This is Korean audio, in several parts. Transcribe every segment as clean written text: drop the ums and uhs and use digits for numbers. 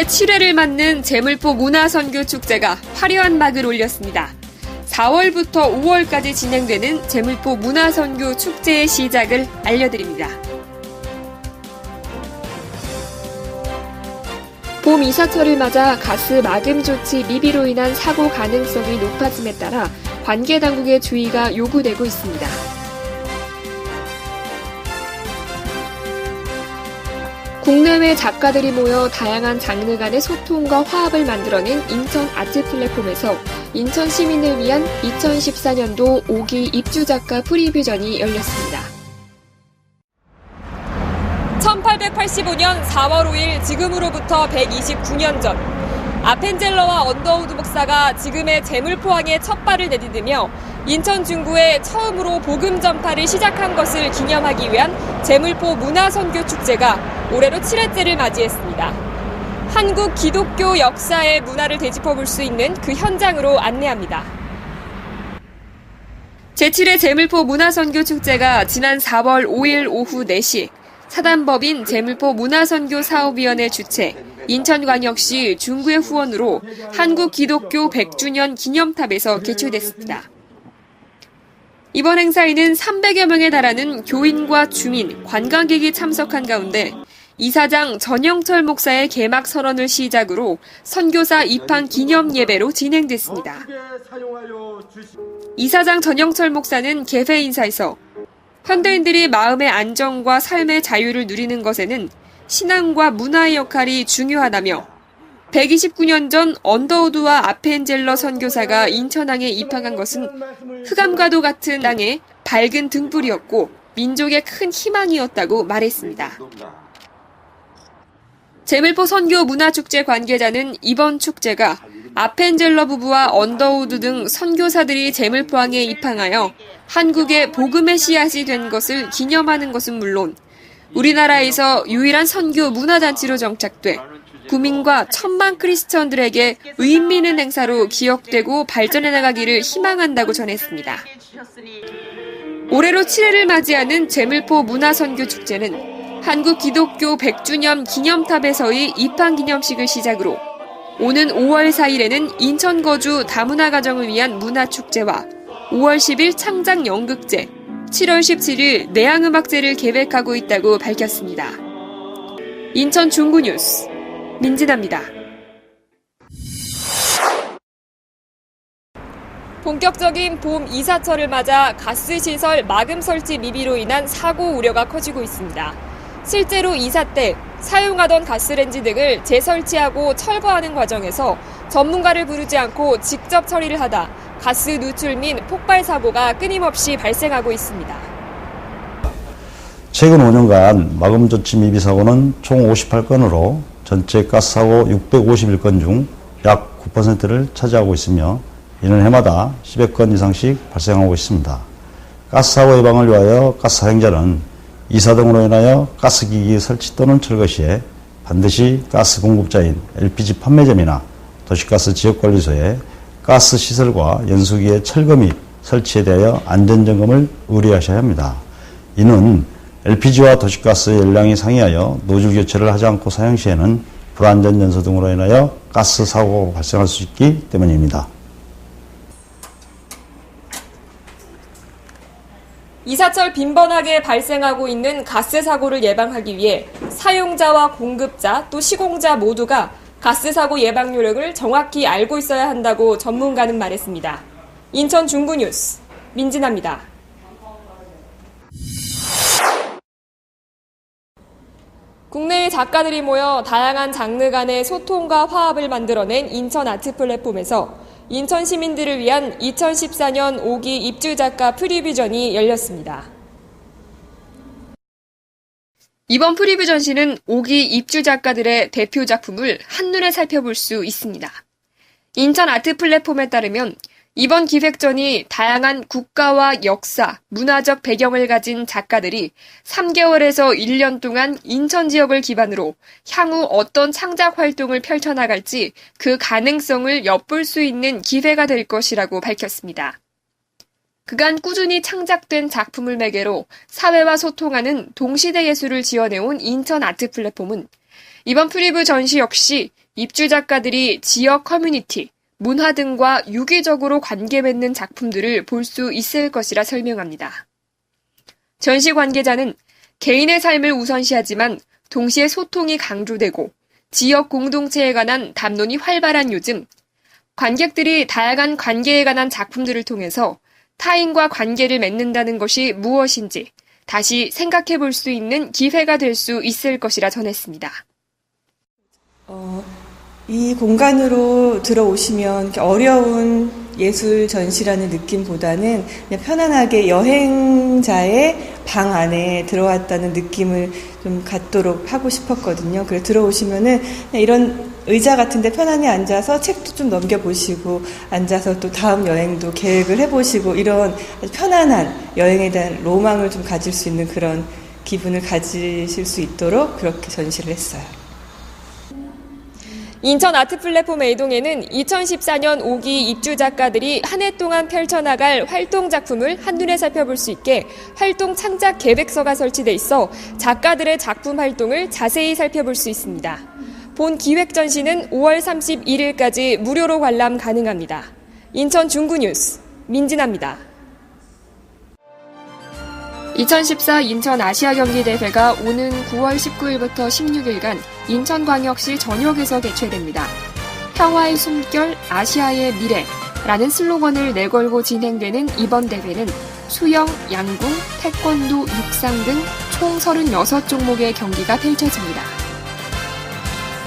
제7회를 맞는 제물포 문화선교축제가 화려한 막을 올렸습니다. 4월부터 5월까지 진행되는 제물포 문화선교축제의 시작을 알려드립니다. 봄 이사철을 맞아 가스 마금 조치 미비로 인한 사고 가능성이 높아짐에 따라 관계 당국의 주의가 요구되고 있습니다. 국내외 작가들이 모여 다양한 장르 간의 소통과 화합을 만들어낸 인천 아트 플랫폼에서 인천 시민을 위한 2014년도 5기 입주작가 프리뷰전이 열렸습니다. 1885년 4월 5일 지금으로부터 129년 전 아펜젤러와 언더우드 목사가 지금의 제물포항에 첫 발을 내디디며 인천 중구에 처음으로 복음 전파를 시작한 것을 기념하기 위한 제물포 문화선교축제가 올해로 7회째를 맞이했습니다. 한국 기독교 역사의 문화를 되짚어볼 수 있는 그 현장으로 안내합니다. 제7회 제물포 문화선교축제가 지난 4월 5일 오후 4시 사단법인 제물포 문화선교사업위원회 주최 인천광역시 중구의 후원으로 한국 기독교 100주년 기념탑에서 개최됐습니다. 이번 행사에는 300여 명에 달하는 교인과 주민, 관광객이 참석한 가운데 이사장 전영철 목사의 개막 선언을 시작으로 선교사 입항 기념 예배로 진행됐습니다. 이사장 전영철 목사는 개회 인사에서 현대인들이 마음의 안정과 삶의 자유를 누리는 것에는 신앙과 문화의 역할이 중요하다며 129년 전 언더우드와 아펜젤러 선교사가 인천항에 입항한 것은 흑암과도 같은 땅에 밝은 등불이었고 민족의 큰 희망이었다고 말했습니다. 제물포 선교 문화축제 관계자는 이번 축제가 아펜젤러 부부와 언더우드 등 선교사들이 제물포항에 입항하여 한국의 복음의 씨앗이 된 것을 기념하는 것은 물론 우리나라에서 유일한 선교 문화잔치로 정착돼 구민과 천만 크리스천들에게 의미 있는 행사로 기억되고 발전해 나가기를 희망한다고 전했습니다. 올해로 7회를 맞이하는 제물포 문화선교축제는 한국 기독교 100주년 기념탑에서의 입항 기념식을 시작으로 오는 5월 4일에는 인천 거주 다문화 가정을 위한 문화축제와 5월 10일 창작 연극제, 7월 17일 내향음악제를 계획하고 있다고 밝혔습니다. 인천 중구 뉴스 민진아입니다. 본격적인 봄 이사철을 맞아 가스시설 마금 설치 미비로 인한 사고 우려가 커지고 있습니다. 실제로 이사 때 사용하던 가스렌지 등을 재설치하고 철거하는 과정에서 전문가를 부르지 않고 직접 처리를 하다 가스 누출 및 폭발 사고가 끊임없이 발생하고 있습니다. 최근 5년간 마금 조치 미비 사고는 총 58건으로 전체 가스 사고 651건 중 약 9%를 차지하고 있으며 이는 해마다 10여 건 이상씩 발생하고 있습니다. 가스 사고 예방을 위하여 가스 사용자는 이사 등으로 인하여 가스기기 설치 또는 철거 시에 반드시 가스 공급자인 LPG 판매점이나 도시가스 지역관리소에 가스 시설과 연수기의 철거 및 설치에 대하여 안전점검을 의뢰하셔야 합니다. 이는 LPG와 도시가스 열량이 상이하여 노즐 교체를 하지 않고 사용 시에는 불안전 연소 등으로 인하여 가스 사고가 발생할 수 있기 때문입니다. 이사철 빈번하게 발생하고 있는 가스 사고를 예방하기 위해 사용자와 공급자 또 시공자 모두가 가스 사고 예방 요령을 정확히 알고 있어야 한다고 전문가는 말했습니다. 인천 중구 뉴스 민진아입니다. 국내의 작가들이 모여 다양한 장르 간의 소통과 화합을 만들어낸 인천 아트 플랫폼에서 인천 시민들을 위한 2014년 5기 입주작가 프리뷰전이 열렸습니다. 이번 프리뷰 전시는 5기 입주작가들의 대표 작품을 한눈에 살펴볼 수 있습니다. 인천 아트 플랫폼에 따르면 이번 기획전이 다양한 국가와 역사, 문화적 배경을 가진 작가들이 3개월에서 1년 동안 인천 지역을 기반으로 향후 어떤 창작 활동을 펼쳐나갈지 그 가능성을 엿볼 수 있는 기회가 될 것이라고 밝혔습니다. 그간 꾸준히 창작된 작품을 매개로 사회와 소통하는 동시대 예술을 지어내온 인천 아트 플랫폼은 이번 프리뷰 전시 역시 입주 작가들이 지역 커뮤니티, 문화 등과 유기적으로 관계 맺는 작품들을 볼 수 있을 것이라 설명합니다. 전시 관계자는 개인의 삶을 우선시하지만 동시에 소통이 강조되고 지역 공동체에 관한 담론이 활발한 요즘, 관객들이 다양한 관계에 관한 작품들을 통해서 타인과 관계를 맺는다는 것이 무엇인지 다시 생각해 볼 수 있는 기회가 될 수 있을 것이라 전했습니다. 이 공간으로 들어오시면 어려운 예술 전시라는 느낌보다는 그냥 편안하게 여행자의 방 안에 들어왔다는 느낌을 좀 갖도록 하고 싶었거든요. 그래서 들어오시면은 이런 의자 같은데 편안히 앉아서 책도 좀 넘겨보시고 앉아서 또 다음 여행도 계획을 해보시고 이런 아주 편안한 여행에 대한 로망을 좀 가질 수 있는 그런 기분을 가지실 수 있도록 그렇게 전시를 했어요. 인천 아트플랫폼 A동에는 2014년 5기 입주 작가들이 한 해 동안 펼쳐나갈 활동 작품을 한눈에 살펴볼 수 있게 활동 창작 계획서가 설치돼 있어 작가들의 작품 활동을 자세히 살펴볼 수 있습니다. 본 기획 전시는 5월 31일까지 무료로 관람 가능합니다. 인천 중구뉴스 민진아입니다. 2014 인천 아시아경기대회가 오는 9월 19일부터 16일간 인천광역시 전역에서 개최됩니다. 평화의 숨결, 아시아의 미래라는 슬로건을 내걸고 진행되는 이번 대회는 수영, 양궁, 태권도, 육상 등 총 36종목의 경기가 펼쳐집니다.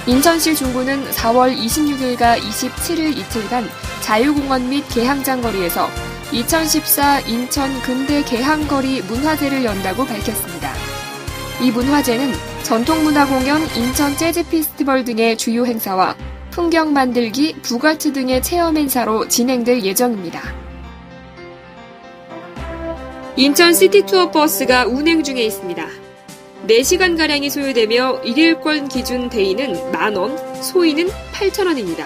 인천시 중구는 4월 26일과 27일 이틀간 자유공원 및 개항장 거리에서 2014 인천 근대 개항거리 문화제를 연다고 밝혔습니다. 이 문화제는 전통문화공연, 인천 재즈 페스티벌 등의 주요 행사와 풍경 만들기, 부가트 등의 체험 행사로 진행될 예정입니다. 인천 시티투어 버스가 운행 중에 있습니다. 4시간가량이 소요되며 1일권 기준 대인은 만원, 소인은 8,000원입니다.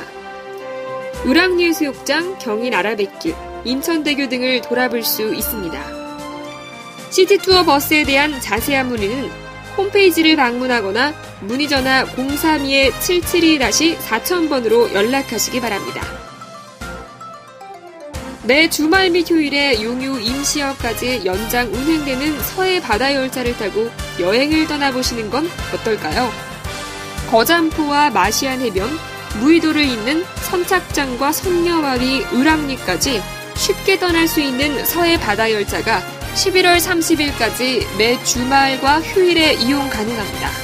을왕리해수욕장, 경인 아라뱃길, 인천대교 등을 돌아볼 수 있습니다. 시티투어 버스에 대한 자세한 문의는 홈페이지를 방문하거나 문의전화 032-772-4000번으로 연락하시기 바랍니다. 매 주말 및 휴일에 용유 임시역까지 연장 운행되는 서해 바다열차를 타고 여행을 떠나보시는 건 어떨까요? 거잔포와 마시안 해변, 무의도를 잇는 선착장과 선녀바위, 을왕리까지 쉽게 떠날 수 있는 서해 바다열차가 11월 30일까지 매 주말과 휴일에 이용 가능합니다.